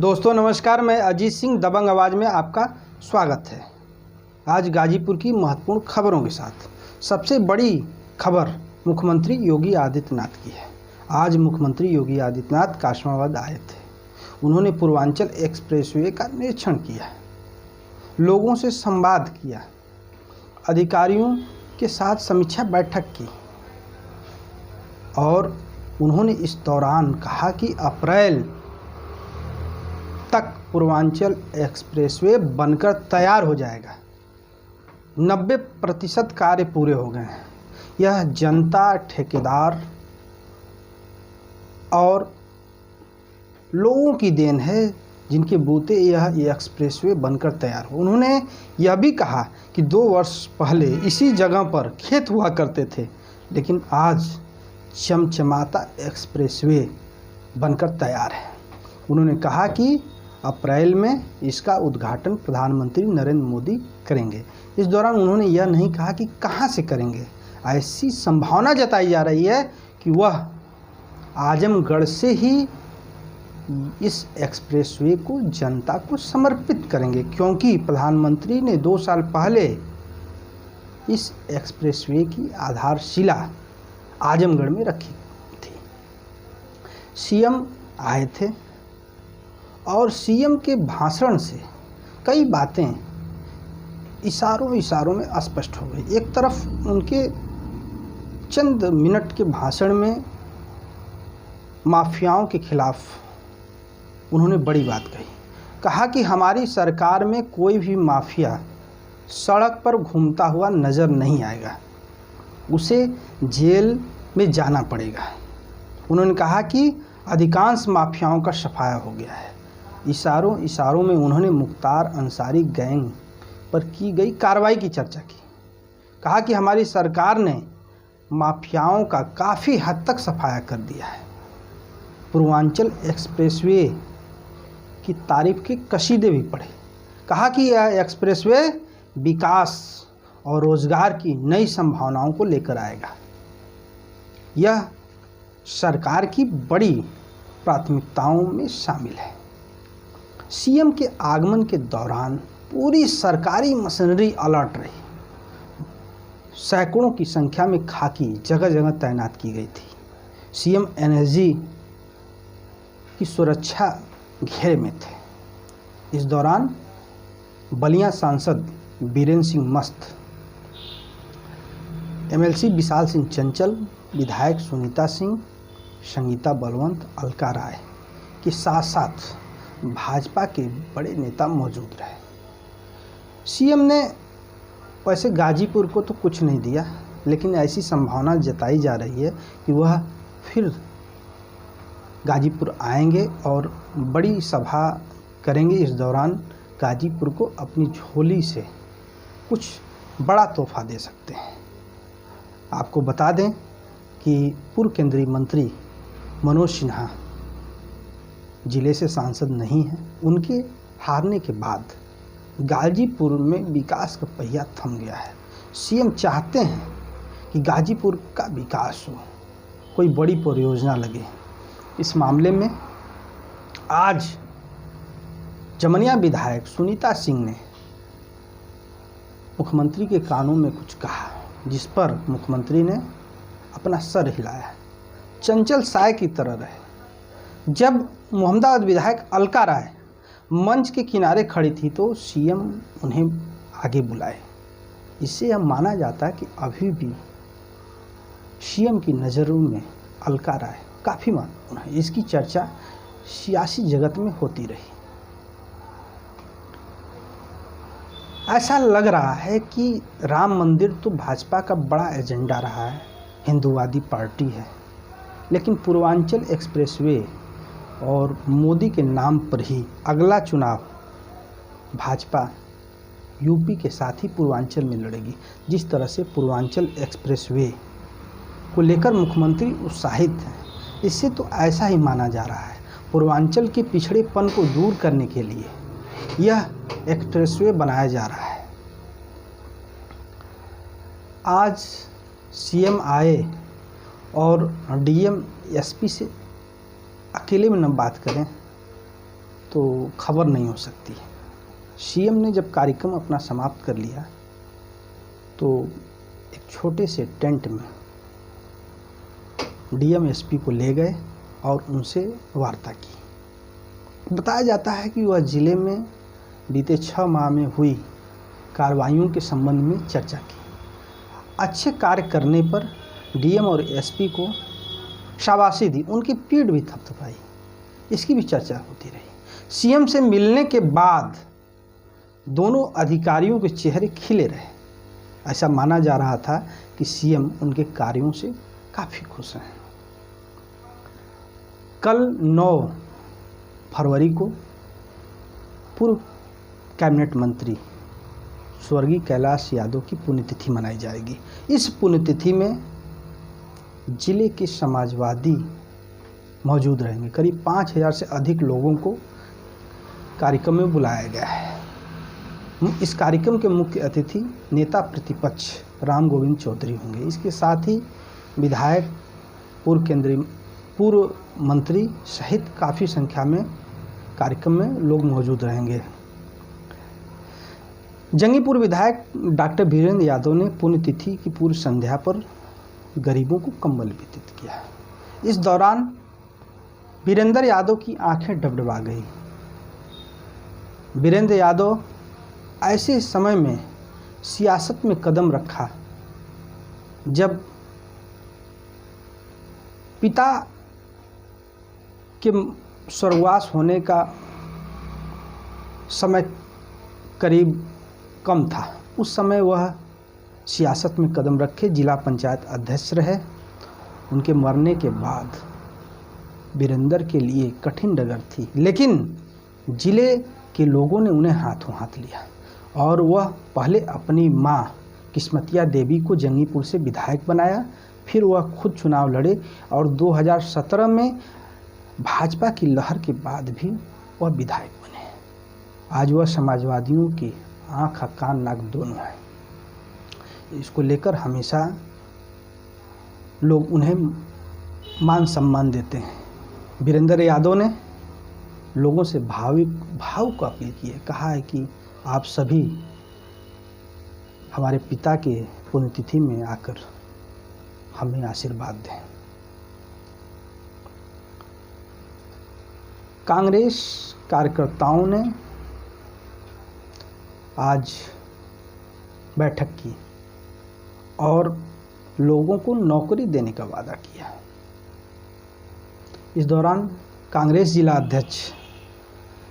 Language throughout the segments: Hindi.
दोस्तों नमस्कार, मैं अजीत सिंह दबंग आवाज़ में आपका स्वागत है। आज गाजीपुर की महत्वपूर्ण खबरों के साथ सबसे बड़ी खबर मुख्यमंत्री योगी आदित्यनाथ की है। आज मुख्यमंत्री योगी आदित्यनाथ काशमाबाद आए थे। उन्होंने पूर्वांचल एक्सप्रेसवे का निरीक्षण किया, लोगों से संवाद किया, अधिकारियों के साथ समीक्षा बैठक की और उन्होंने इस दौरान कहा कि अप्रैल तक पूर्वांचल एक्सप्रेसवे बनकर तैयार हो जाएगा। 90% कार्य पूरे हो गए हैं। यह जनता, ठेकेदार और लोगों की देन है जिनके बूते यह एक्सप्रेसवे बनकर तैयार हो। उन्होंने यह भी कहा कि 2 वर्ष पहले इसी जगह पर खेत हुआ करते थे, लेकिन आज चमचमाता एक्सप्रेसवे बनकर तैयार है। उन्होंने कहा कि अप्रैल में इसका उद्घाटन प्रधानमंत्री नरेंद्र मोदी करेंगे। इस दौरान उन्होंने यह नहीं कहा कि कहां से करेंगे। ऐसी संभावना जताई जा रही है कि वह आजमगढ़ से ही इस एक्सप्रेसवे को जनता को समर्पित करेंगे, क्योंकि प्रधानमंत्री ने 2 साल पहले इस एक्सप्रेसवे की आधारशिला आजमगढ़ में रखी थी। सीएम आए थे और सीएम के भाषण से कई बातें इशारों में स्पष्ट हो गई। एक तरफ उनके चंद मिनट के भाषण में माफियाओं के खिलाफ उन्होंने बड़ी बात कहा कि हमारी सरकार में कोई भी माफिया सड़क पर घूमता हुआ नज़र नहीं आएगा, उसे जेल में जाना पड़ेगा। उन्होंने कहा कि अधिकांश माफियाओं का सफाया हो गया है। इशारों में उन्होंने मुख्तार अंसारी गैंग पर की गई कार्रवाई की चर्चा की। कहा कि हमारी सरकार ने माफियाओं का काफ़ी हद तक सफाया कर दिया है। पूर्वांचल एक्सप्रेसवे की तारीफ के कसीदे भी पढ़े। कहा कि यह एक्सप्रेसवे विकास और रोजगार की नई संभावनाओं को लेकर आएगा। यह सरकार की बड़ी प्राथमिकताओं में शामिल है। सीएम के आगमन के दौरान पूरी सरकारी मशीनरी अलर्ट रही। सैकड़ों की संख्या में खाकी जगह जगह तैनात की गई थी। सीएम एनएसजी की सुरक्षा घेरे में थे। इस दौरान बलिया सांसद बीरेंद्र सिंह मस्त, एमएलसी विशाल सिंह चंचल, विधायक सुनीता सिंह, संगीता बलवंत, अलका राय के साथ साथ भाजपा के बड़े नेता मौजूद रहे। सीएम ने वैसे गाजीपुर को तो कुछ नहीं दिया, लेकिन ऐसी संभावना जताई जा रही है कि वह फिर गाजीपुर आएंगे और बड़ी सभा करेंगे। इस दौरान गाजीपुर को अपनी झोली से कुछ बड़ा तोहफा दे सकते हैं। आपको बता दें कि पूर्व केंद्रीय मंत्री मनोज सिन्हा जिले से सांसद नहीं हैं। उनके हारने के बाद गाजीपुर में विकास का पहिया थम गया है। सीएम चाहते हैं कि गाजीपुर का विकास हो, कोई बड़ी परियोजना लगे। इस मामले में आज जमनिया विधायक सुनीता सिंह ने मुख्यमंत्री के कानों में कुछ कहा, जिस पर मुख्यमंत्री ने अपना सर हिलाया, चंचल साय की तरह रहे। जब मोहम्मदाबाद विधायक अलका राय मंच के किनारे खड़ी थी तो सीएम उन्हें आगे बुलाए। इससे यह माना जाता है कि अभी भी सीएम की नज़रों में अलका राय काफ़ी महत्वपूर्ण है। इसकी चर्चा सियासी जगत में होती रही। ऐसा लग रहा है कि राम मंदिर तो भाजपा का बड़ा एजेंडा रहा है, हिंदूवादी पार्टी है, लेकिन पूर्वांचल एक्सप्रेसवे और मोदी के नाम पर ही अगला चुनाव भाजपा यूपी के साथ ही पूर्वांचल में लड़ेगी। जिस तरह से पूर्वांचल एक्सप्रेसवे को लेकर मुख्यमंत्री उत्साहित हैं, इससे तो ऐसा ही माना जा रहा है पूर्वांचल के पिछड़ेपन को दूर करने के लिए यह एक्सप्रेसवे बनाया जा रहा है। आज सीएम आए और डीएम एसपी से अकेले में न बात करें, तो खबर नहीं हो सकती। सीएम ने जब कार्यक्रम अपना समाप्त कर लिया तो एक छोटे से टेंट में डीएम एसपी को ले गए और उनसे वार्ता की। बताया जाता है कि वह जिले में बीते 6 माह में हुई कार्रवाइयों के संबंध में चर्चा की। अच्छे कार्य करने पर डीएम और एसपी को शाबाशी दी, उनकी पीठ भी थपथपाई, इसकी भी चर्चा होती रही। सीएम से मिलने के बाद दोनों अधिकारियों के चेहरे खिले रहे। ऐसा माना जा रहा था कि सीएम उनके कार्यों से काफ़ी खुश हैं। कल 9 फरवरी को पूर्व कैबिनेट मंत्री स्वर्गीय कैलाश यादव की पुण्यतिथि मनाई जाएगी। इस पुण्यतिथि में जिले के समाजवादी मौजूद रहेंगे। करीब 5000 से अधिक लोगों को कार्यक्रम में बुलाया गया है। इस कार्यक्रम के मुख्य अतिथि नेता प्रतिपक्ष राम गोविंद चौधरी होंगे। इसके साथ ही विधायक, पूर्व मंत्री सहित काफ़ी संख्या में कार्यक्रम में लोग मौजूद रहेंगे। जंगीपुर विधायक डॉक्टर वीरेंद्र यादव ने पुण्यतिथि की पूर्व संध्या पर गरीबों को कंबल वितरित किया। इस दौरान वीरेंद्र यादव की आंखें डबडबा गई। वीरेंद्र यादव ऐसे समय में सियासत में कदम रखा जब पिता के स्वर्गवास होने का समय करीब कम था। उस समय वह सियासत में कदम रखे, जिला पंचायत अध्यक्ष रहे। उनके मरने के बाद वीरेंद्र के लिए कठिन डगर थी, लेकिन जिले के लोगों ने उन्हें हाथों हाथ लिया और वह पहले अपनी मां किस्मतिया देवी को जंगीपुर से विधायक बनाया, फिर वह खुद चुनाव लड़े और 2017 में भाजपा की लहर के बाद भी वह विधायक बने। आज वह समाजवादियों की आँख कान नाक दोनों है। इसको लेकर हमेशा लोग उन्हें मान सम्मान देते हैं। वीरेंद्र यादव ने लोगों से भाव को अपील की है, कहा है कि आप सभी हमारे पिता के पुण्यतिथि में आकर हमें आशीर्वाद दें। कांग्रेस कार्यकर्ताओं ने आज बैठक की और लोगों को नौकरी देने का वादा किया। इस दौरान कांग्रेस जिला अध्यक्ष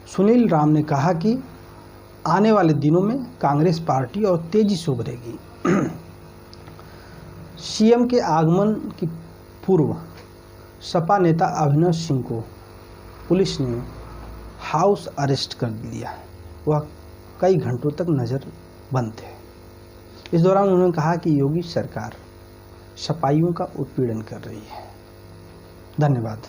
सुनील राम ने कहा कि आने वाले दिनों में कांग्रेस पार्टी और तेजी से उभरेगी। सीएम के आगमन की पूर्व सपा नेता अभिनव सिंह को पुलिस ने हाउस अरेस्ट कर लिया। वह कई घंटों तक नज़रबंद थे। इस दौरान उन्होंने कहा कि योगी सरकार सपाइयों का उत्पीड़न कर रही है। धन्यवाद।